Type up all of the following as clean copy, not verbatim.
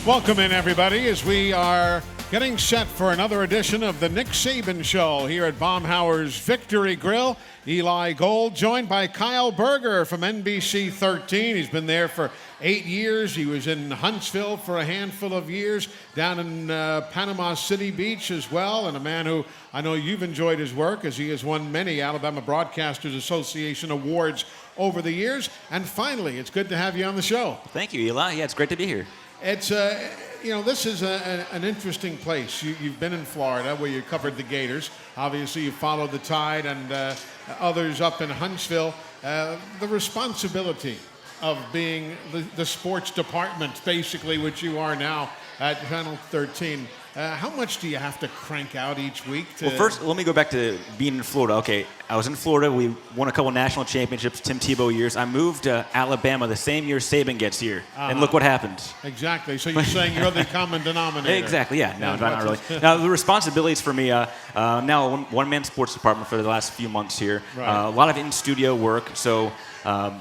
Welcome in, everybody, as we are getting set for another edition of the Nick Saban Show here at Baumhauer's Victory Grill. Eli Gold, joined by Kyle Berger from NBC 13. He's been there for 8 years. He was in Huntsville for a handful of years, down in Panama City Beach as well, and a man who I know you've enjoyed his work as he has won many Alabama Broadcasters Association awards over the years. And finally, it's good to have you on the show. Thank you, Eli. Yeah, it's great to be here. It's, this is an interesting place. You've been in Florida where you covered the Gators. Obviously, you followed the Tide and others up in Huntsville. The responsibility of being the sports department, basically, which you are now at Channel 13. How much do you have to crank out each week? Well, first, let me go back to being in Florida. Okay, I was in Florida. We won a couple national championships, Tim Tebow years. I moved to Alabama the same year Saban gets here, and look what happened. Exactly. So you're saying you're the common denominator. Exactly, yeah. No, not really. Now, the responsibilities for me, now a one-man sports department for the last few months here. Right. A lot of in-studio work, so I'm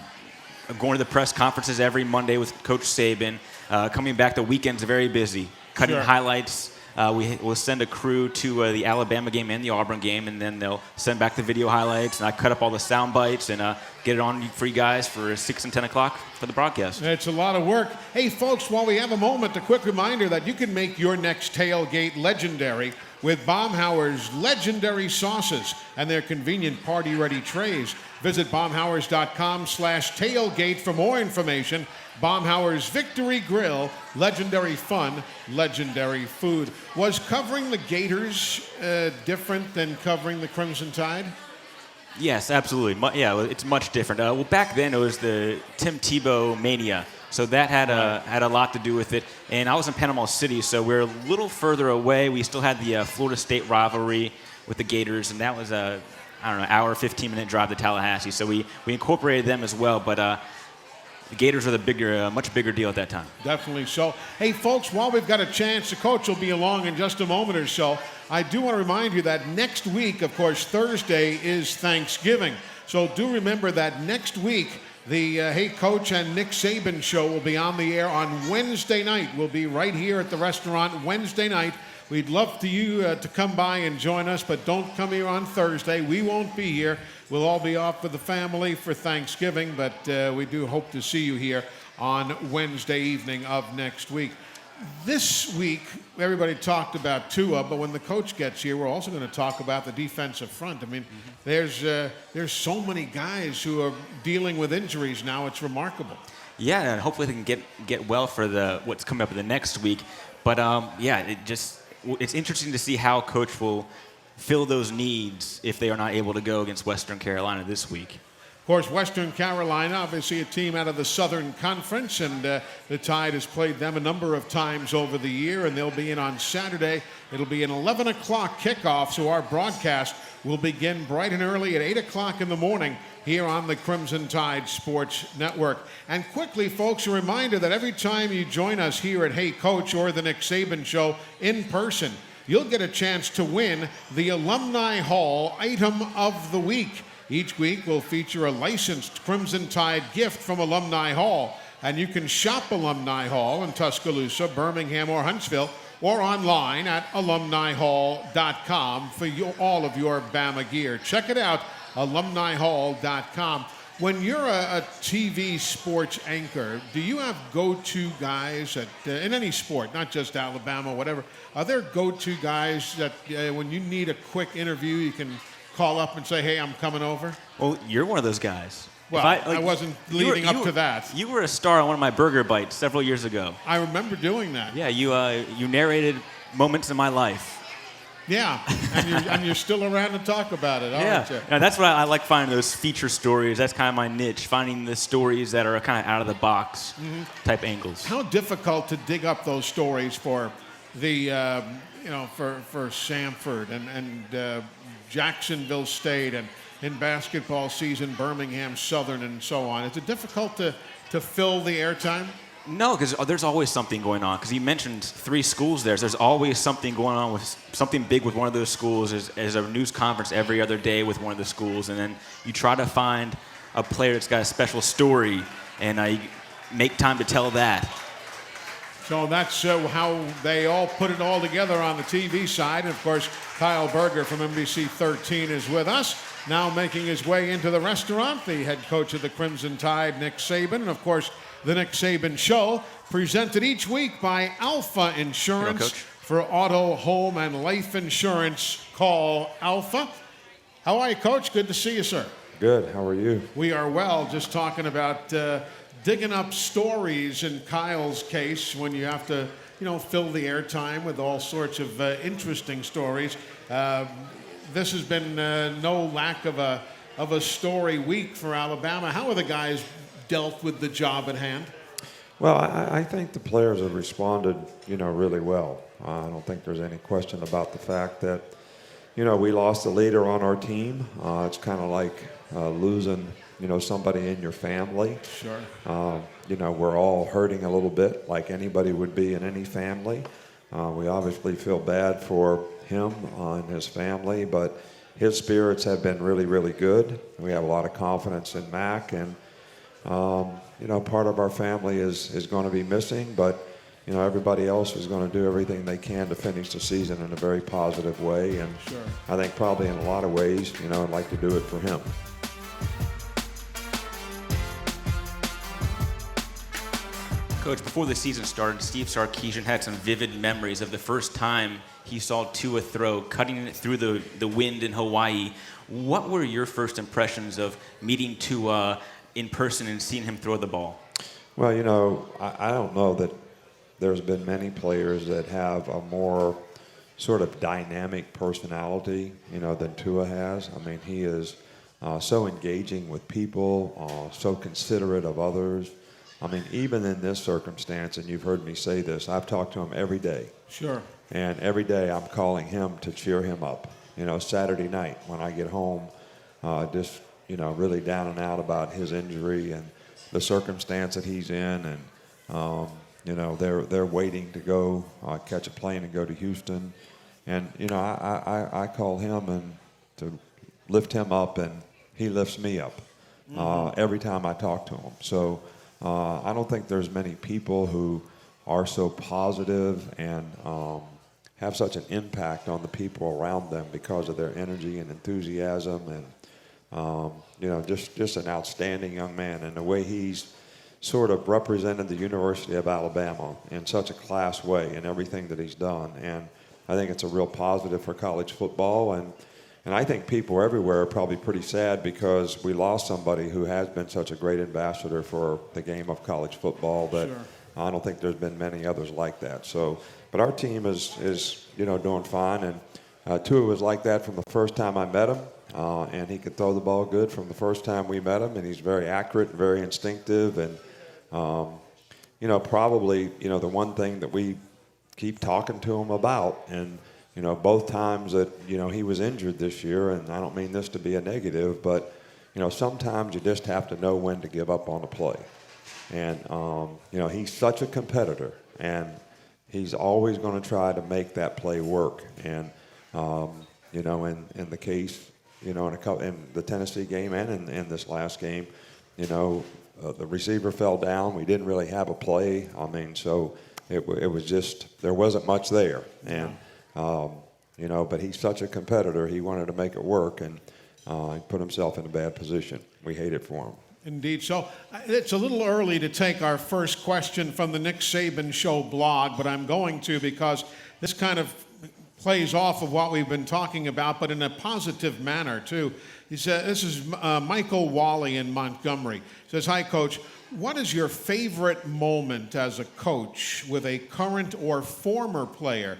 going to the press conferences every Monday with Coach Saban. Coming back, the weekends are very busy. Cutting highlights. We'll send a crew to the Alabama game and the Auburn game, and then they'll send back the video highlights, and I cut up all the sound bites and get it on for you guys for 6 and 10 o'clock for the broadcast. It's a lot of work. Hey, folks, while we have a moment, a quick reminder that you can make your next tailgate legendary with Baumhauer's legendary sauces and their convenient party-ready trays. Visit baumhauers.com/tailgate for more information. Baumhauer's Victory Grill, legendary fun, legendary food. Was covering the Gators different than covering the Crimson Tide? Yes, absolutely. It's much different. Well, back then it was the Tim Tebow mania, so that had a lot to do with it. And I was in Panama City, so we're a little further away. We still had the Florida State rivalry with the Gators, and that was a hour, 15-minute drive to Tallahassee. So we incorporated them as well, but the Gators are much bigger deal at that time. Definitely so. Hey, folks, while we've got a chance, the coach will be along in just a moment or so. I do want to remind you that next week, of course, Thursday is Thanksgiving. So do remember that next week, the Hey Coach and Nick Saban show will be on the air on Wednesday night. We'll be right here at the restaurant Wednesday night. We'd love for you to come by and join us, but don't come here on Thursday. We won't be here. We'll all be off with the family for Thanksgiving, but we do hope to see you here on Wednesday evening of next week. This week, everybody talked about Tua, but when the coach gets here, we're also going to talk about the defensive front. I mean, there's so many guys who are dealing with injuries now. It's remarkable. Yeah, and hopefully they can get well for what's coming up in the next week. But it's interesting to see how Coach will fill those needs if they are not able to go against Western Carolina this week. Of course, Western Carolina, obviously a team out of the Southern Conference, and the Tide has played them a number of times over the year, and they'll be in on Saturday. It'll be an 11 o'clock kickoff, so our broadcast will begin bright and early at 8 o'clock in the morning here on the Crimson Tide Sports Network. And quickly, folks, a reminder that every time you join us here at Hey Coach or the Nick Saban Show in person, you'll get a chance to win the Alumni Hall Item of the Week. Each week will feature a licensed Crimson Tide gift from Alumni Hall. And you can shop Alumni Hall in Tuscaloosa, Birmingham, or Huntsville, or online at alumnihall.com for all of your Bama gear. Check it out, alumnihall.com. When you're a TV sports anchor, do you have go-to guys in any sport, not just Alabama, whatever? Are there go-to guys that when you need a quick interview, you can call up and say, hey, I'm coming over? Well, you're one of those guys. Well, I wasn't leading up to that. You were a star on one of my burger bites several years ago. I remember doing that. Yeah, you narrated moments in my life. Yeah, and you're still around to talk about it, aren't you? Yeah, that's what I like, finding those feature stories. That's kind of my niche, finding the stories that are kind of out of the box type angles. How difficult to dig up those stories for the for Samford and Jacksonville State, and in basketball season Birmingham Southern and so on. Is it difficult to fill the airtime? No, because there's always something going on. Because you mentioned 3 schools there. So there's always something going on with something big with one of those schools. There's a news conference every other day with one of the schools. And then you try to find a player that's got a special story, and you make time to tell that. So that's how they all put it all together on the TV side. And, of course, Kyle Berger from NBC 13 is with us, now making his way into the restaurant, the head coach of the Crimson Tide, Nick Saban. And, of course, the Nick Saban Show, presented each week by Alpha Insurance. For auto, home, and life insurance, call Alpha. How are you, Coach? Good to see you, sir. Good. How are you? We are well. Just talking about digging up stories in Kyle's case when you have to, fill the airtime with all sorts of interesting stories. This has been no lack of a story week for Alabama. How are the guys dealt with the job at hand? Well, I think the players have responded, really well. I don't think there's any question about the fact that, we lost a leader on our team. It's kind of like losing, somebody in your family. Sure. We're all hurting a little bit, like anybody would be in any family. We obviously feel bad for him and his family, but his spirits have been really, really good. We have a lot of confidence in Mac, and part of our family is going to be missing, but everybody else is going to do everything they can to finish the season in a very positive way. And sure. I think probably in a lot of ways, I'd like to do it for him. Coach, before the season started, Steve Sarkisian had some vivid memories of the first time he saw Tua throw, cutting it through the wind in Hawaii. What were your first impressions of meeting Tua in person and seeing him throw the ball? Well, I don't know that there's been many players that have a more sort of dynamic personality, than Tua has. I mean, he is so engaging with people, so considerate of others. I mean, even in this circumstance, and you've heard me say this, I've talked to him every day. Sure. And every day I'm calling him to cheer him up. Saturday night when I get home, just, really down and out about his injury and the circumstance that he's in. And, they're waiting to go catch a plane and go to Houston. And, I call him and to lift him up, and he lifts me up every time I talk to him. So I don't think there's many people who are so positive and have such an impact on the people around them because of their energy and enthusiasm and, just an outstanding young man. And the way he's sort of represented the University of Alabama in such a class way in everything that he's done. And I think it's a real positive for college football. And I think people everywhere are probably pretty sad because we lost somebody who has been such a great ambassador for the game of college football that Sure. I don't think there's been many others like that. So, but our team is doing fine. And Tua was like that from the first time I met him. And he could throw the ball good from the first time we met him. And he's very accurate, very instinctive. And, probably, the one thing that we keep talking to him about, and, both times that, he was injured this year, and I don't mean this to be a negative, but, sometimes you just have to know when to give up on a play. And, he's such a competitor, and he's always going to try to make that play work. And, in the case, in the Tennessee game and in this last game, the receiver fell down. We didn't really have a play. I mean, so it was just, there wasn't much there. And, but he's such a competitor. He wanted to make it work, and he put himself in a bad position. We hate it for him. Indeed. So it's a little early to take our first question from the Nick Saban Show blog, but I'm going to because this kind of plays off of what we've been talking about, but in a positive manner, too. He said, this is Michael Wally in Montgomery. He says, hi, Coach. What is your favorite moment as a coach with a current or former player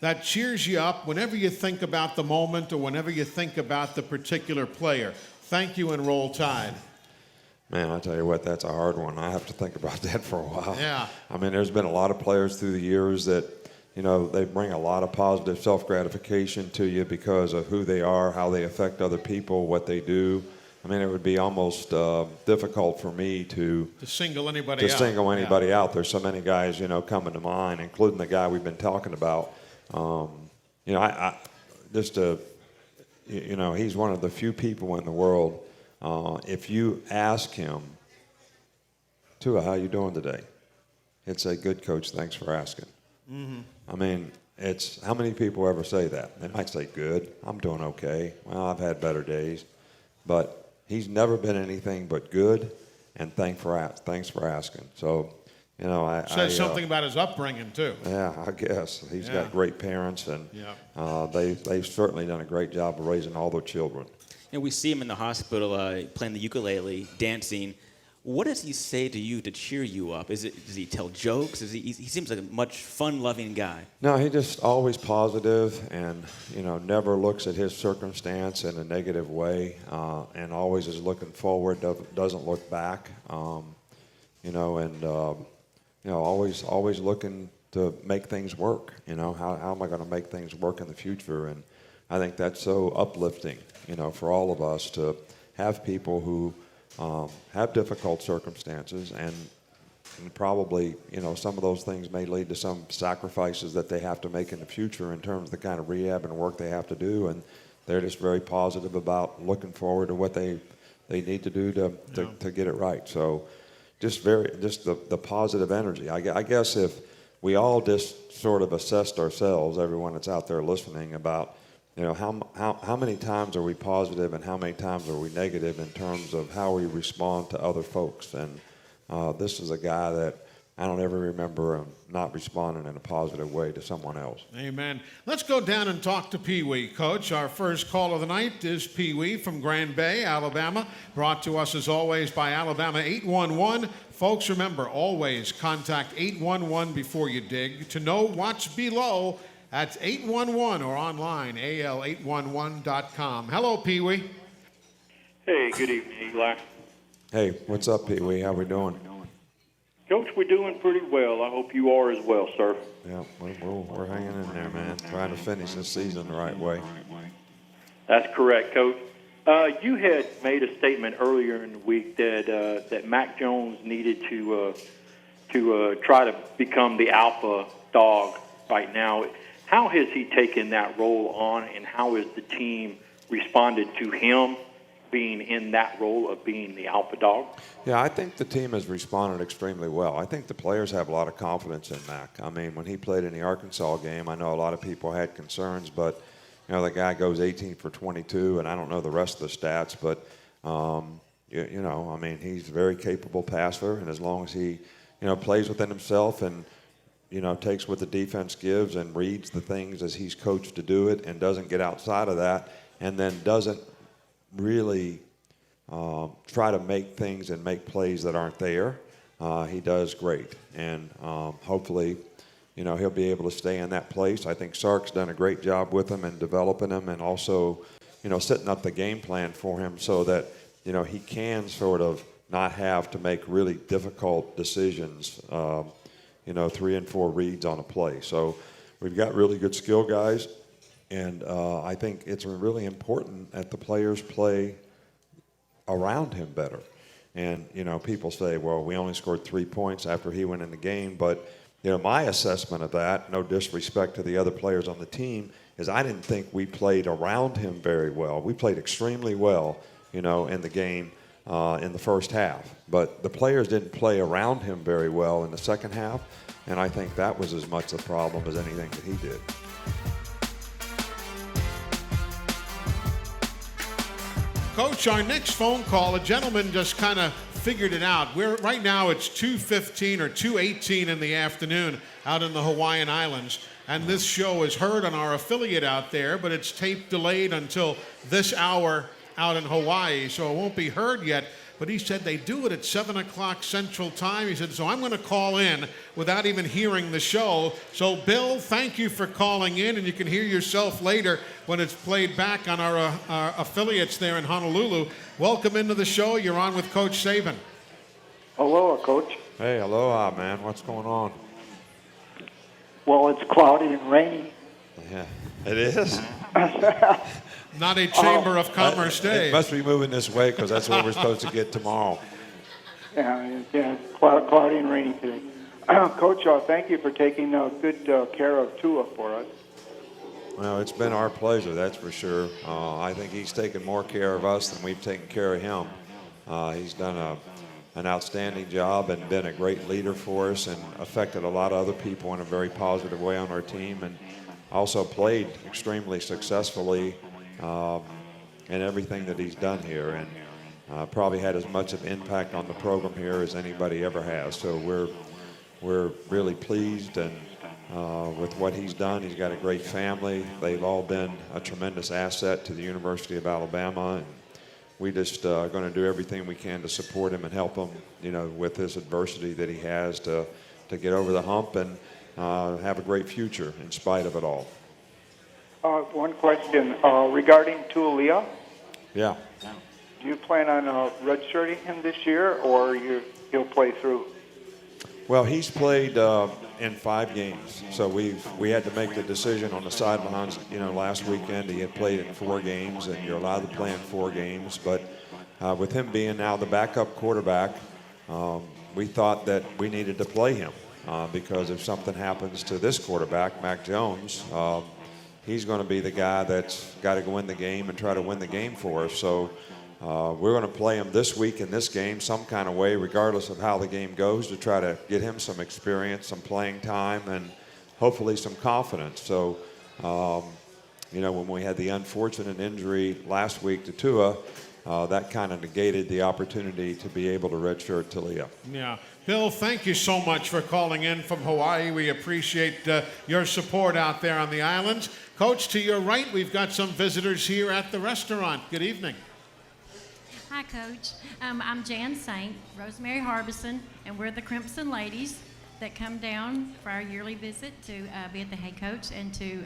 that cheers you up whenever you think about the moment or whenever you think about the particular player? Thank you, and roll Tide. Man, I tell you what, that's a hard one. I have to think about that for a while. Yeah. I mean, there's been a lot of players through the years that, they bring a lot of positive self-gratification to you because of who they are, how they affect other people, what they do. I mean, it would be almost difficult for me to single anybody out. There's so many guys, coming to mind, including the guy we've been talking about. He's one of the few people in the world. If you ask him, Tua, how you doing today? he'd say, "Good, coach, thanks for asking." I mean, it's how many people ever say that? They might say, "Good, I'm doing okay. Well, I've had better days," but he's never been anything but good, and thanks for asking. So, you know, Says something about his upbringing too. Yeah, I guess he's got great parents, and they've certainly done a great job of raising all their children. And we see him in the hospital playing the ukulele, dancing. What does he say to you to cheer you up? Does he tell jokes? He seems like a much fun-loving guy. No, he just always positive, and never looks at his circumstance in a negative way, and always is looking forward. Doesn't look back. Always looking to make things work. How am I going to make things work in the future? And I think that's so uplifting, for all of us to have people who have difficult circumstances, and probably, some of those things may lead to some sacrifices that they have to make in the future in terms of the kind of rehab and work they have to do, and they're just very positive about looking forward to what they need to do to get it right. So just the positive energy. I guess if we all just sort of assessed ourselves, everyone that's out there listening, about how many times are we positive and how many times are we negative in terms of how we respond to other folks. And this is a guy that I don't ever remember him not responding in a positive way to someone else. Amen. Let's go down and talk to Pee Wee, Coach. Our first call of the night is Pee Wee from Grand Bay, Alabama, brought to us as always by Alabama 811. Folks, remember, always contact 811 before you dig to know what's below. That's 811 or online, al811.com. Hello, Pee Wee. Hey, good evening, Eli. Hey, what's up, Pee Wee? How we doing? Coach, we're doing pretty well. I hope you are as well, sir. Yeah, we're hanging in there, man. Trying to finish this season the right way. That's correct, Coach. You had made a statement earlier in the week that Mac Jones needed to try to become the alpha dog right now. How has he taken that role on, and how has the team responded to him being in that role of being the alpha dog? Yeah, I think the team has responded extremely well. I think the players have a lot of confidence in Mac. I mean, when he played in the Arkansas game, I know a lot of people had concerns, but the guy goes 18 for 22, and I don't know the rest of the stats, but I mean, he's a very capable passer, and as long as he plays within himself and takes what the defense gives and reads the things as he's coached to do it and doesn't get outside of that, and then doesn't really try to make things and make plays that aren't there, he does great. And hopefully, he'll be able to stay in that place. I think Sark's done a great job with him and developing him, and also, setting up the game plan for him so that, he can sort of not have to make really difficult decisions, 3 and 4 reads on a play. So we've got really good skill guys, and I think it's really important that the players play around him better. And, people say, well, we only scored 3 points after he went in the game, but my assessment of that, no disrespect to the other players on the team, is I didn't think we played around him very well. We played extremely well, in the game in the first half. But the players didn't play around him very well in the second half, and I think that was as much a problem as anything that he did. Coach, our next phone call, a gentleman just kind of figured it out. Right now it's 2:15 or 2:18 in the afternoon out in the Hawaiian Islands, and this show is heard on our affiliate out there, but it's tape delayed until this hour out in Hawaii, so it won't be heard yet. But he said they do it at 7 o'clock Central Time. He said, so I'm going to call in without even hearing the show. So, Bill, thank you for calling in, and you can hear yourself later when it's played back on our affiliates there in Honolulu. Welcome into the show. You're on with Coach Saban. Aloha, Coach. Hey, aloha, man. What's going on? Well, it's cloudy and rainy. Yeah, it is. Not a Chamber of Commerce day. It must be moving this way because that's what we're supposed to get tomorrow. Yeah, cloudy and rainy today. Coach, thank you for taking good care of Tua for us. Well, it's been our pleasure, that's for sure. I think he's taken more care of us than we've taken care of him. He's done an outstanding job and been a great leader for us and affected a lot of other people in a very positive way on our team, and also played extremely successfully in everything that he's done here, and probably had as much of impact on the program here as anybody ever has. So we're really pleased and with what he's done. He's got a great family. They've all been a tremendous asset to the University of Alabama, and we just are going to do everything we can to support him and help him, with this adversity that he has to get over the hump and have a great future in spite of it all. One question regarding Tualia. Yeah. Do you plan on redshirting him this year, or he'll play through? Well, he's played in 5 games, so we had to make the decision on the sidelines. Last weekend he had played in 4 games, and you're allowed to play in 4 games. But with him being now the backup quarterback, we thought that we needed to play him because if something happens to this quarterback, Mac Jones, he's going to be the guy that's got to go in the game and try to win the game for us. So we're going to play him this week in this game some kind of way, regardless of how the game goes, to try to get him some experience, some playing time, and hopefully some confidence. So, when we had the unfortunate injury last week to Tua, that kind of negated the opportunity to be able to redshirt Talia. Yeah. Bill, thank you so much for calling in from Hawaii. We appreciate your support out there on the islands. Coach, to your right, we've got some visitors here at the restaurant. Good evening. Hi, Coach. I'm Jan Saint, Rosemary Harbison, and we're the Crimson Ladies that come down for our yearly visit to be at the Hay Coach and to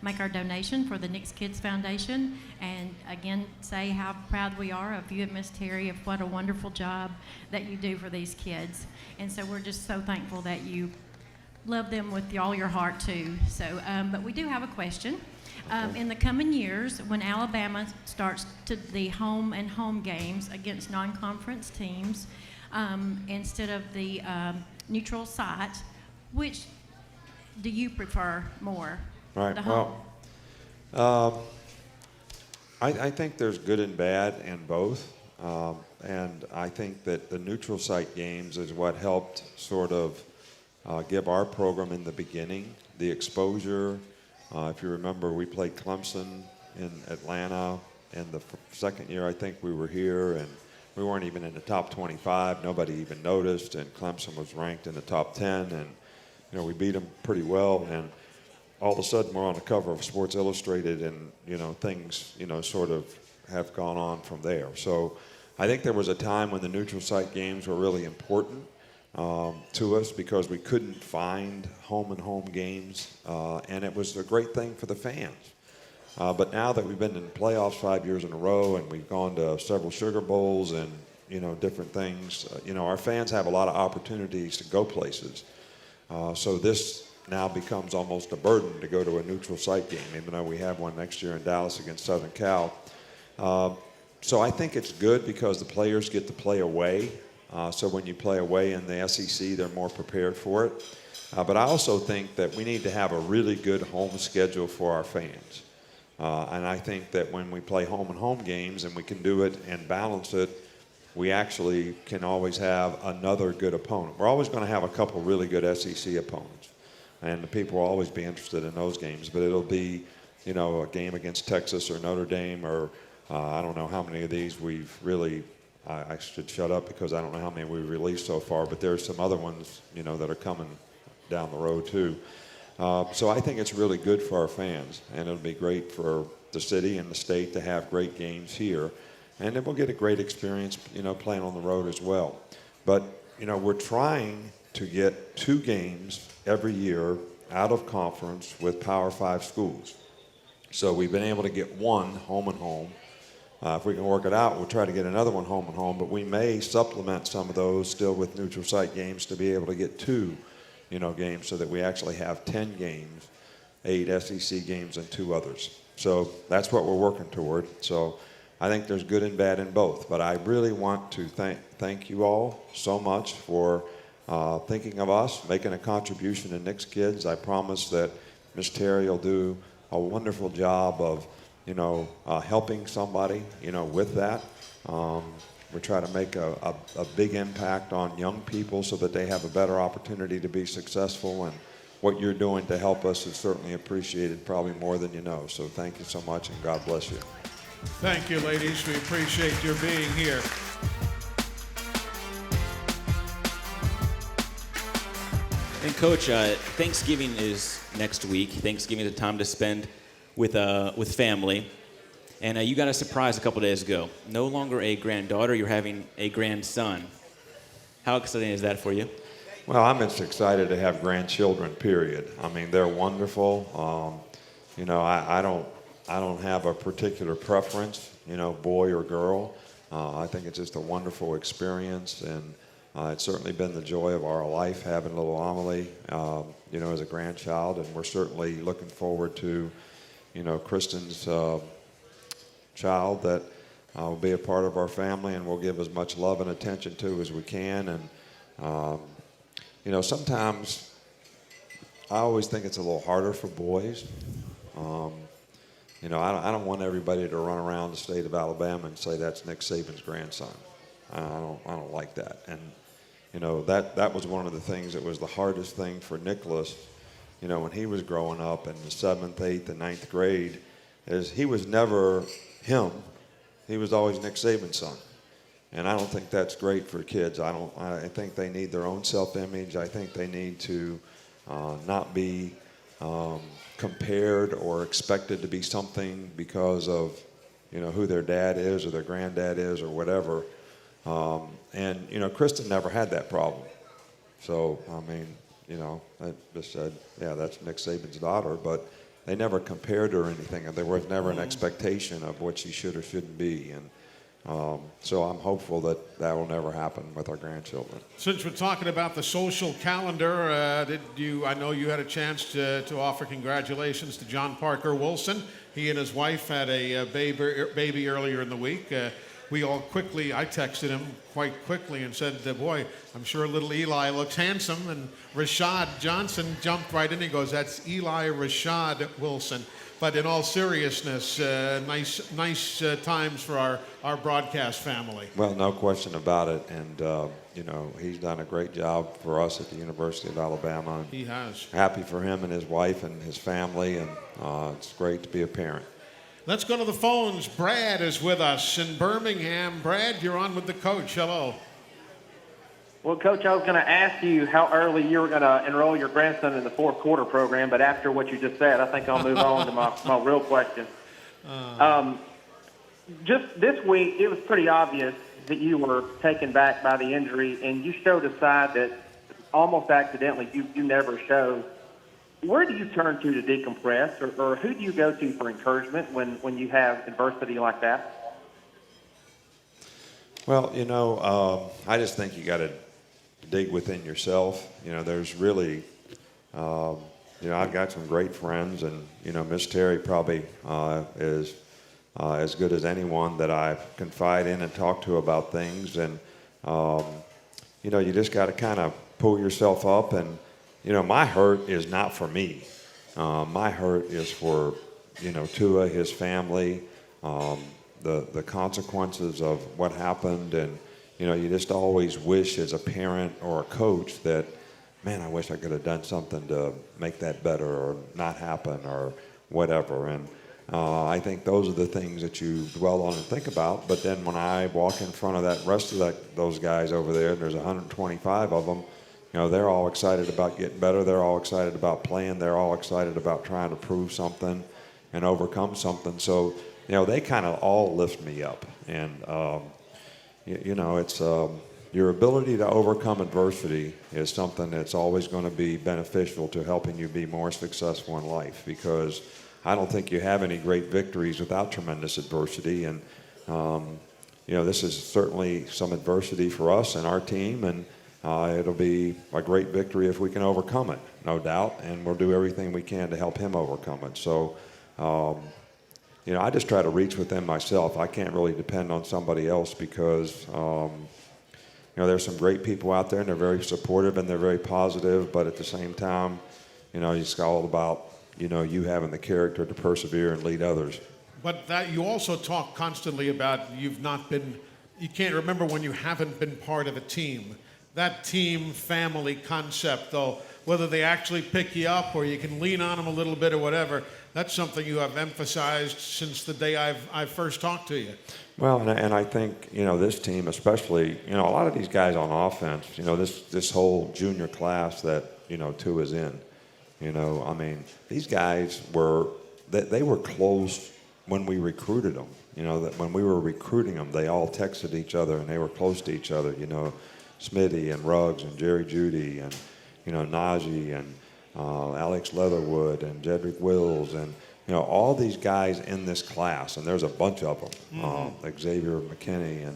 make our donation for the Knicks Kids Foundation. And again, say how proud we are of you and Miss Terry, of what a wonderful job that you do for these kids. And so we're just so thankful that you love them with all your heart too. So, but we do have a question. In the coming years, when Alabama starts to the home and home games against non-conference teams, instead of the neutral site, which do you prefer more? Right. The home? Well, I think there's good and bad in both. And I think that the neutral site games is what helped sort of give our program in the beginning the exposure. If you remember, we played Clemson in Atlanta, and the second year I think we were here, and we weren't even in the top 25. Nobody even noticed, and Clemson was ranked in the top 10, and we beat them pretty well. And all of a sudden, we're on the cover of Sports Illustrated, and things sort of have gone on from there. So I think there was a time when the neutral site games were really important to us because we couldn't find home games, and it was a great thing for the fans. But now that we've been in the playoffs 5 years in a row, and we've gone to several Sugar Bowls and different things, our fans have a lot of opportunities to go places. So this now becomes almost a burden to go to a neutral site game, even though we have one next year in Dallas against Southern Cal. So I think it's good because the players get to play away. So when you play away in the SEC, they're more prepared for it. But I also think that we need to have a really good home schedule for our fans. And I think that when we play home games and we can do it and balance it, we actually can always have another good opponent. We're always going to have a couple really good SEC opponents. And the people will always be interested in those games. But it'll be, a game against Texas or Notre Dame or I don't know how many of these we've really I should shut up because I don't know how many we've released so far, but there's some other ones, that are coming down the road too. So I think it's really good for our fans, and it'll be great for the city and the state to have great games here. And then we'll get a great experience, playing on the road as well. But, we're trying to get 2 games every year out of conference with Power 5 schools. So we've been able to get 1 home and home. If we can work it out, we'll try to get another one home and home, but we may supplement some of those still with neutral site games to be able to get 2, games so that we actually have 10 games, 8 SEC games and 2 others. So that's what we're working toward. So I think there's good and bad in both, but I really want to thank you all so much for thinking of us, making a contribution to Knicks Kids. I promise that Miss Terry will do a wonderful job of helping somebody, with that. we try to make a big impact on young people so that they have a better opportunity to be successful. And what you're doing to help us is certainly appreciated, probably more than you know. So thank you so much, and God bless you. Thank you, ladies. We appreciate your being here. And Coach, Thanksgiving is next week. Thanksgiving is a time to spend with family. And you got a surprise a couple days ago. No longer a granddaughter, you're having a grandson. How exciting is that for you? Well, I'm just excited to have grandchildren, period. I mean, they're wonderful. You know, I don't have a particular preference, you know, boy or girl. I think it's just a wonderful experience, and it's certainly been the joy of our life having little Amelie, you know, as a grandchild, and we're certainly looking forward to, you know, Kristen's child that will be a part of our family, and we'll give as much love and attention to as we can. And you know, sometimes I always think it's a little harder for boys. You know, I don't want everybody to run around the state of Alabama and say that's Nick Saban's grandson. I don't like that. And you know, that was one of the things that was the hardest thing for Nicholas, you know, when he was growing up in the 7th, 8th, and 9th grade, is he was never him. He was always Nick Saban's son. And I don't think that's great for kids. I think they need their own self-image. I think they need to not be compared or expected to be something because of, you know, who their dad is or their granddad is or whatever. And, you know, Kristen never had that problem. So, I mean, you know, I just said, yeah, that's Nick Saban's daughter, but they never compared her or anything. And there was never an expectation of what she should or shouldn't be. And so I'm hopeful that that will never happen with our grandchildren. Since we're talking about the social calendar, I know you had a chance to offer congratulations to John Parker Wilson. He and his wife had a baby earlier in the week. I texted him quite quickly and said, boy, I'm sure little Eli looks handsome. And Rashad Johnson jumped right in. He goes, that's Eli Rashad Wilson. But in all seriousness, nice times for our broadcast family. Well, no question about it. And, you know, he's done a great job for us at the University of Alabama. He has. Happy for him and his wife and his family, and it's great to be a parent. Let's go to the phones. Brad is with us in Birmingham. Brad, you're on with the coach. Hello. Well, Coach, I was going to ask you how early you were going to enroll your grandson in the fourth quarter program, but after what you just said, I think I'll move on to my real question. Just this week, it was pretty obvious that you were taken back by the injury, and you showed a side that almost accidentally you never showed. Where do you turn to decompress, or who do you go to for encouragement when you have adversity like that? Well, you know, I just think you got to dig within yourself. You know, there's really, you know, I've got some great friends, and, you know, Miss Terry probably is as good as anyone that I confide in and talk to about things. And, you know, you just got to kind of pull yourself up. And, you know, my hurt is not for me. My hurt is for, you know, Tua, his family, the consequences of what happened. And, you know, you just always wish as a parent or a coach that, man, I wish I could have done something to make that better or not happen or whatever. And I think those are the things that you dwell on and think about. But then when I walk in front of that rest of those guys over there, and there's 125 of them, you know, they're all excited about getting better. They're all excited about playing. They're all excited about trying to prove something and overcome something. So, you know, they kind of all lift me up. And, you know, it's your ability to overcome adversity is something that's always going to be beneficial to helping you be more successful in life, because I don't think you have any great victories without tremendous adversity. And, you know, this is certainly some adversity for us and our team, and it'll be a great victory if we can overcome it, no doubt, and we'll do everything we can to help him overcome it. So, you know, I just try to reach within myself. I can't really depend on somebody else because, you know, there's some great people out there, and they're very supportive and they're very positive, but at the same time, you know, it's all about, you know, you having the character to persevere and lead others. But that you also talk constantly about you've not been you can't remember when you haven't been part of a team. That team family concept, though, whether they actually pick you up or you can lean on them a little bit or whatever, that's something you have emphasized since the day I first talked to you. Well, and I think, this team especially, a lot of these guys on offense, this whole junior class that, Tua is in, these guys they were close when we recruited them. That when we were recruiting them, they all texted each other and they were close to each other, Smitty and Ruggs and Jerry Jeudy and, Najee and Alex Leatherwood and Jedrick Wills and, all these guys in this class, and there's a bunch of them, Xavier McKinney,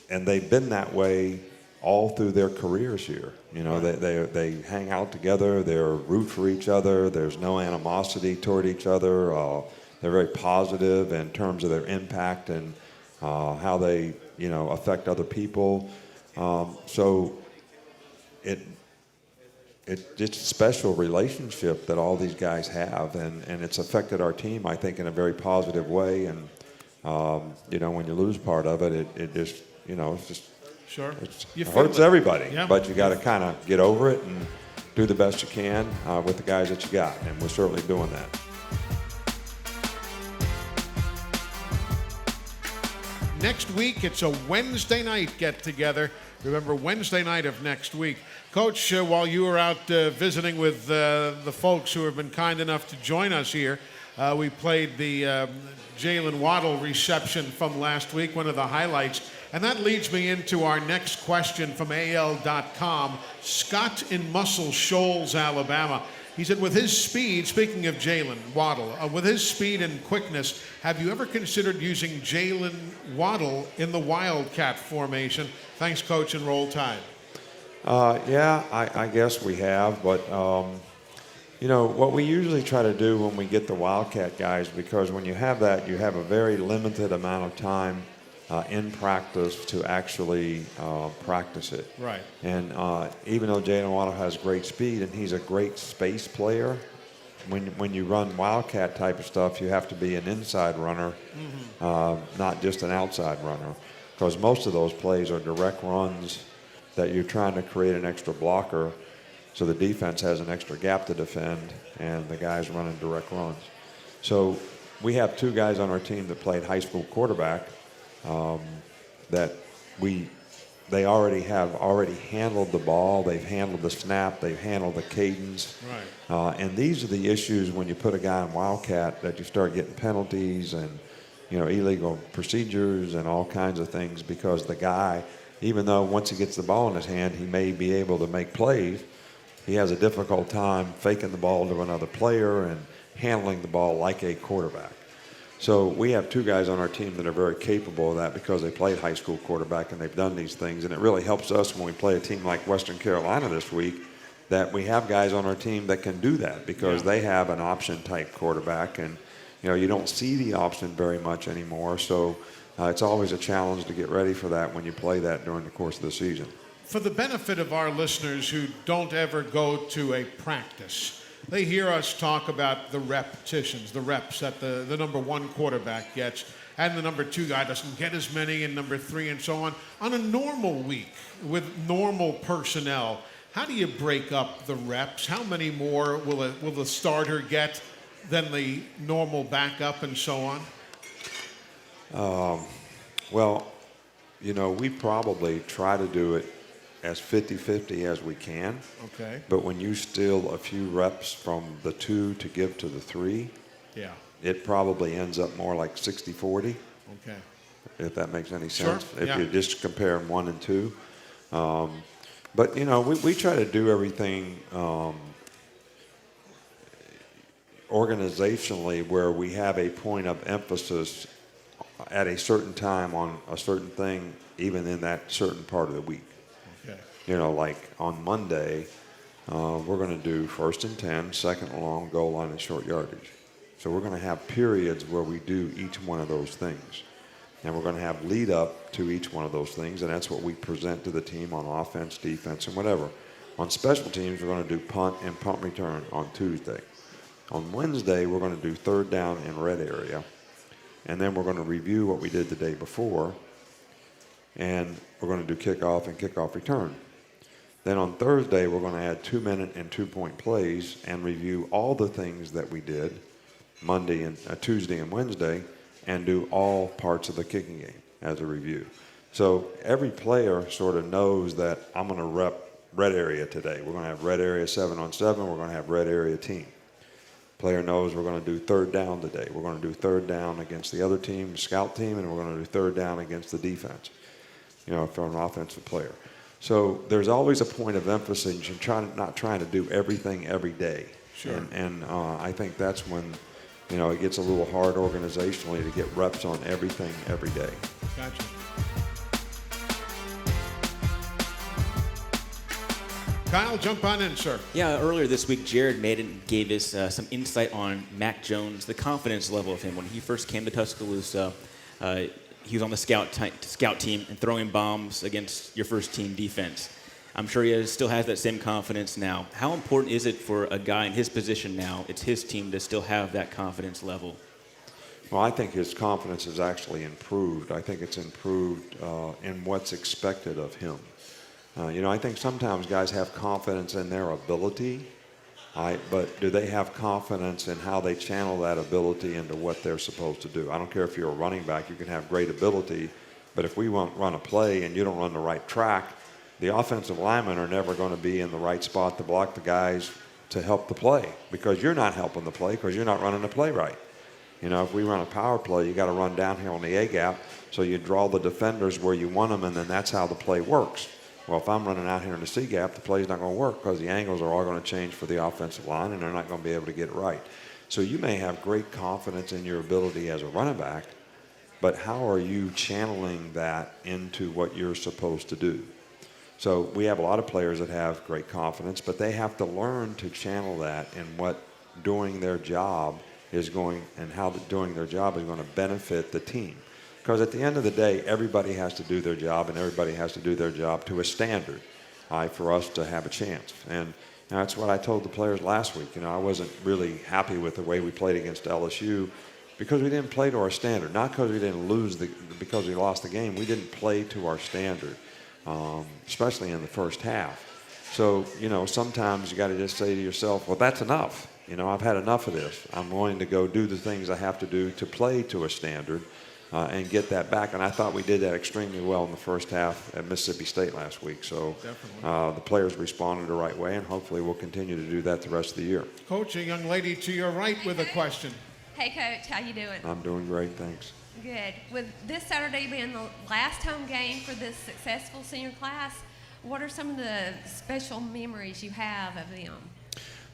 and they've been that way all through their careers here. They hang out together, they're root for each other, there's no animosity toward each other. They're very positive in terms of their impact and how they, affect other people. So it's a special relationship that all these guys have, and it's affected our team, I think, in a very positive way. And when you lose part of it, it just, it's just Sure. it hurts everybody. Yeah. But you got to kind of get over it and do the best you can with the guys that you got, and we're certainly doing that. Next week, it's a Wednesday night get-together. Remember, Wednesday night of next week. Coach, while you were out visiting with the folks who have been kind enough to join us here, we played the Jalen Waddle reception from last week, one of the highlights. And that leads me into our next question from AL.com. Scott in Muscle Shoals, Alabama. He said, with his speed, speaking of Jalen Waddle, with his speed and quickness, have you ever considered using Jalen Waddle in the Wildcat formation? Thanks, Coach, and Roll Tide. Yeah, I guess we have, but what we usually try to do when we get the Wildcat guys, because when you have that, you have a very limited amount of time in practice to actually practice it. Right. And even though Jalen Waddle has great speed and he's a great space player, when you run Wildcat type of stuff, you have to be an inside runner, not just an outside runner, because most of those plays are direct runs that you're trying to create an extra blocker so the defense has an extra gap to defend and the guys running direct runs. So we have two guys on our team that played high school quarterback that they already handled the ball, they've handled the snap, they've handled the cadence. Right. And these are the issues when you put a guy in Wildcat, that you start getting penalties and illegal procedures and all kinds of things, because the guy, even though once he gets the ball in his hand, he may be able to make plays, he has a difficult time faking the ball to another player and handling the ball like a quarterback. So we have two guys on our team that are very capable of that because they played high school quarterback and they've done these things. And it really helps us when we play a team like Western Carolina this week, that we have guys on our team that can do that, because they have an option type quarterback, and you don't see the option very much anymore. So it's always a challenge to get ready for that when you play that during the course of the season. For the benefit of our listeners who don't ever go to a practice, they hear us talk about the repetitions, the reps that the number one quarterback gets, and the number two guy doesn't get as many, and number three, and so on. On a normal week with normal personnel, how do you break up the reps? How many more will the starter get than the normal backup, and so on? Well, we probably try to do it as 50-50 as we can. Okay. But when you steal a few reps from the two to give to the three, it probably ends up more like 60-40. Okay. If that makes any sense. Sure. If you're just comparing 1 and 2. But, we try to do everything organizationally, where we have a point of emphasis at a certain time on a certain thing, even in that certain part of the week. Okay. Like on Monday, we're going to do 1st and 10, 2nd and long, goal line, and short yardage. So we're going to have periods where we do each one of those things. And we're going to have lead up to each one of those things, and that's what we present to the team on offense, defense, and whatever. On special teams, we're going to do punt and punt return on Tuesday. On Wednesday, we're going to do 3rd down and red area. and then we're going to review what we did the day before, and we're going to do kickoff and kickoff return. Then on Thursday, we're going to add 2-minute and 2-point plays and review all the things that we did Monday and Tuesday and Wednesday, and do all parts of the kicking game as a review. So every player sort of knows that I'm going to rep red area today. We're going to have red area 7-on-7. We're going to have red area team. Player knows we're going to do third down today. We're going to do third down against the other team, scout team, and we're going to do third down against the defense, for an offensive player. So there's always a point of emphasis in not trying to do everything every day. Sure. And I think that's when, it gets a little hard organizationally to get reps on everything every day. Gotcha. Kyle, jump on in, sir. Yeah, earlier this week, Jared Maiden gave us some insight on Mac Jones, the confidence level of him. When he first came to Tuscaloosa, he was on the scout team and throwing bombs against your first team defense. I'm sure he still has that same confidence now. How important is it for a guy in his position now, it's his team, to still have that confidence level? Well, I think his confidence has actually improved. I think it's improved in what's expected of him. I think sometimes guys have confidence in their ability, but do they have confidence in how they channel that ability into what they're supposed to do? I don't care if you're a running back, you can have great ability, but if we won't run a play and you don't run the right track, the offensive linemen are never going to be in the right spot to block the guys to help the play, because you're not helping the play because you're not running the play right. If we run a power play, you got to run down here on the A-gap, so you draw the defenders where you want them, and then that's how the play works. Well, if I'm running out here in the C-gap, the play's not going to work because the angles are all going to change for the offensive line, and they're not going to be able to get it right. So you may have great confidence in your ability as a running back, but how are you channeling that into what you're supposed to do? So we have a lot of players that have great confidence, but they have to learn to channel that in what doing their job is going, and how doing their job is going to benefit the team. Because at the end of the day, everybody has to do their job, and everybody has to do their job to a standard for us to have a chance. And that's what I told the players last week. I wasn't really happy with the way we played against LSU because we didn't play to our standard. Not because we didn't lose, because we lost the game. We didn't play to our standard, especially in the first half. So, sometimes you got to just say to yourself, well, that's enough. I've had enough of this. I'm willing to go do the things I have to do to play to a standard. And get that back. And I thought we did that extremely well in the first half at Mississippi State last week. So the players responded the right way, and hopefully we'll continue to do that the rest of the year. Coach, a young lady to your right with a question. Hey, Coach. How you doing? I'm doing great, thanks. Good. With this Saturday being the last home game for this successful senior class, what are some of the special memories you have of them?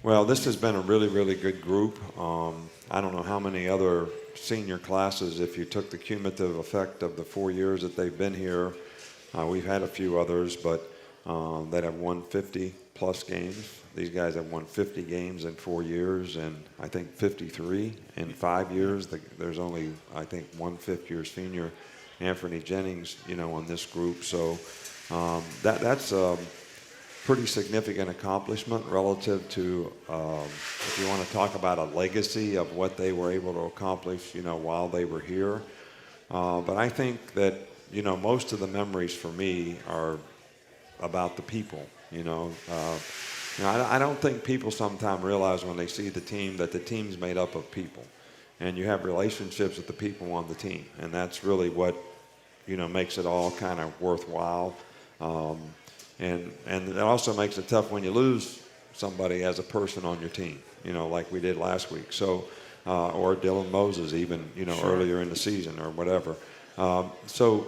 Well, this has been a really, really good group. I don't know how many other senior classes, if you took the cumulative effect of the 4 years that they've been here, we've had a few others, but that have won 50-plus games. These guys have won 50 games in 4 years, and I think 53 in 5 years. There's only, I think, one fifth-year senior, Anthony Jennings, on this group. So that's pretty significant accomplishment relative to, if you want to talk about a legacy of what they were able to accomplish, while they were here. But I think that, most of the memories for me are about the people, I don't think people sometimes realize when they see the team that the team's made up of people. And you have relationships with the people on the team. And that's really what, makes it all kind of worthwhile. And it also makes it tough when you lose somebody as a person on your team, like we did last week. So, or Dylan Moses even, Sure. earlier in the season or whatever. So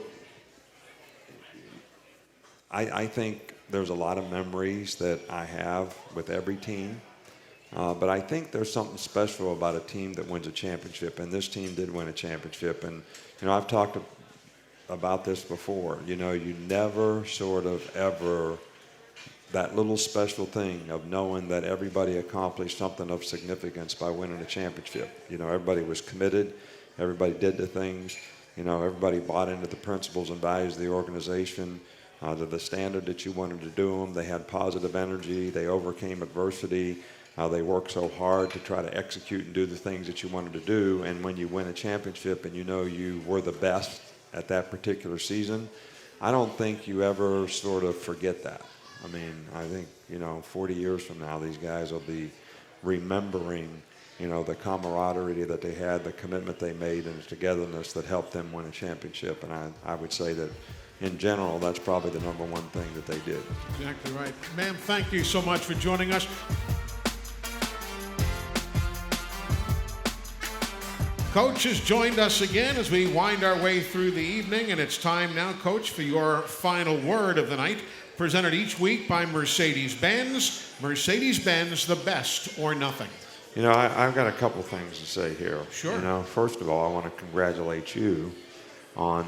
I think there's a lot of memories that I have with every team. But I think there's something special about a team that wins a championship. And this team did win a championship. And, I've talked about this before. You never sort of ever, that little special thing of knowing that everybody accomplished something of significance by winning a championship. Everybody was committed, everybody did the things, everybody bought into the principles and values of the organization, to the standard that you wanted to do them. They had positive energy, they overcame adversity, They work so hard to try to execute and do the things that you wanted to do. And when you win a championship and you know you were the best at that particular season, I don't think you ever sort of forget that. I mean, I think, 40 years from now, these guys will be remembering, the camaraderie that they had, the commitment they made, and the togetherness that helped them win a championship. And I would say that, in general, that's probably the number one thing that they did. Exactly right. Ma'am, thank you so much for joining us. Coach has joined us again as we wind our way through the evening, and it's time now, Coach, for your final word of the night, presented each week by Mercedes-Benz. Mercedes-Benz, the best or nothing. I've got a couple things to say here. Sure. First of all, I want to congratulate you on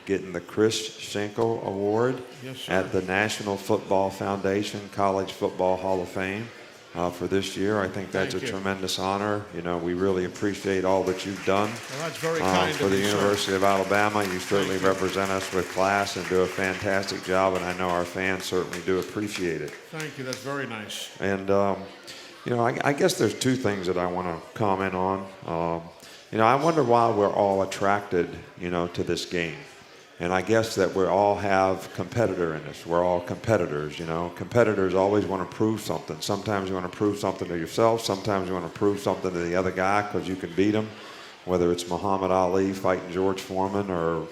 getting the Chris Schenkel Award at the National Football Foundation College Football Hall of Fame for this year. I think that's a tremendous honor. We really appreciate all that you've done that's very kind for the University of Alabama. You certainly represent us with class and do a fantastic job, and I know our fans certainly do appreciate it. Thank you. That's very nice. And, I guess there's two things that I want to comment on. I wonder why we're all attracted, to this game. And I guess that we all have competitor in us. We're all competitors, Competitors always want to prove something. Sometimes you want to prove something to yourself. Sometimes you want to prove something to the other guy because you can beat him, whether it's Muhammad Ali fighting George Foreman or,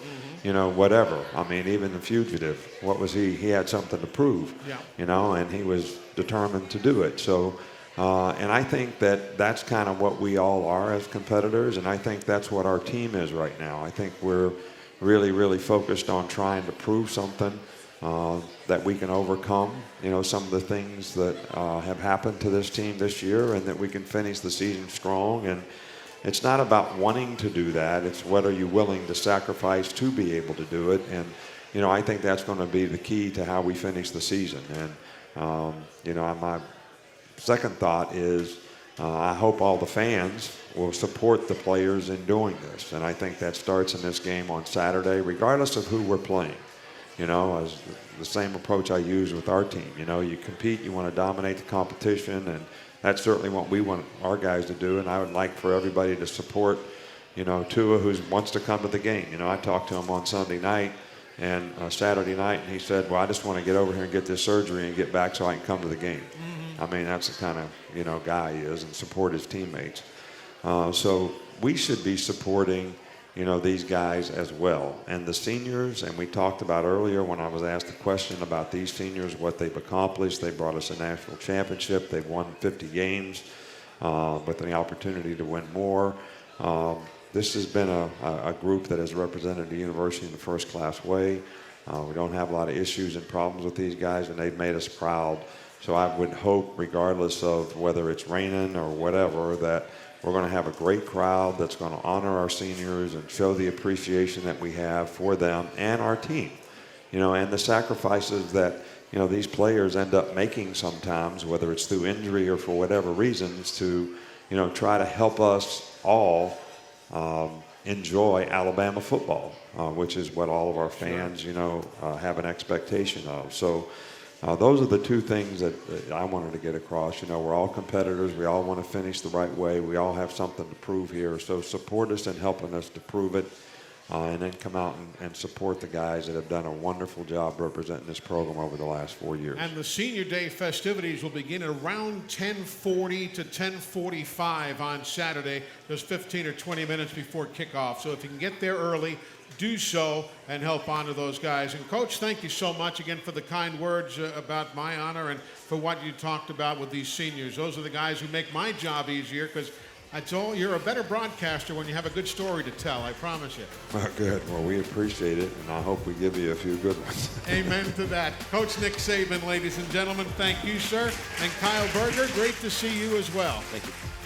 whatever. I mean, even the fugitive, what was he? He had something to prove, and he was determined to do it. So, and I think that that's kind of what we all are as competitors, and I think that's what our team is right now. I think we're really, really focused on trying to prove something that we can overcome, some of the things that have happened to this team this year, and that we can finish the season strong. And it's not about wanting to do that. It's what are you willing to sacrifice to be able to do it. And, I think that's going to be the key to how we finish the season. And, my second thought is I hope all the fans will support the players in doing this. And I think that starts in this game on Saturday, regardless of who we're playing. As the same approach I use with our team. You compete, you want to dominate the competition, and that's certainly what we want our guys to do. And I would like for everybody to support, Tua, who wants to come to the game. I talked to him on Sunday night and Saturday night, and he said, well, I just want to get over here and get this surgery and get back so I can come to the game. I mean, that's the kind of, guy he is, and support his teammates. So we should be supporting, these guys as well. And the seniors, and we talked about earlier when I was asked the question about these seniors, what they've accomplished. They brought us a national championship. They've won 50 games with the opportunity to win more. This has been a group that has represented the university in a first-class way. We don't have a lot of issues and problems with these guys, and they've made us proud. So I would hope, regardless of whether it's raining or whatever, that we're going to have a great crowd that's going to honor our seniors and show the appreciation that we have for them and our team, and the sacrifices that, these players end up making sometimes, whether it's through injury or for whatever reasons, to, try to help us all enjoy Alabama football, which is what all of our fans, have an expectation of. So those are the two things that I wanted to get across. We're all competitors. We all want to finish the right way. We all have something to prove here. So support us in helping us to prove it, and then come out and support the guys that have done a wonderful job representing this program over the last 4 years. And the Senior Day festivities will begin at around 10:40 to 10:45 on Saturday, just 15 or 20 minutes before kickoff. So if you can get there early, do so and help honor those guys. And Coach, thank you so much again for the kind words about my honor and for what you talked about with these seniors. Those are the guys who make my job easier, because you're a better broadcaster when you have a good story to tell, I promise you. Well, good. Well, we appreciate it, and I hope we give you a few good ones. Amen to that. Coach Nick Saban, ladies and gentlemen, thank you, sir. And Kyle Berger, great to see you as well. Thank you.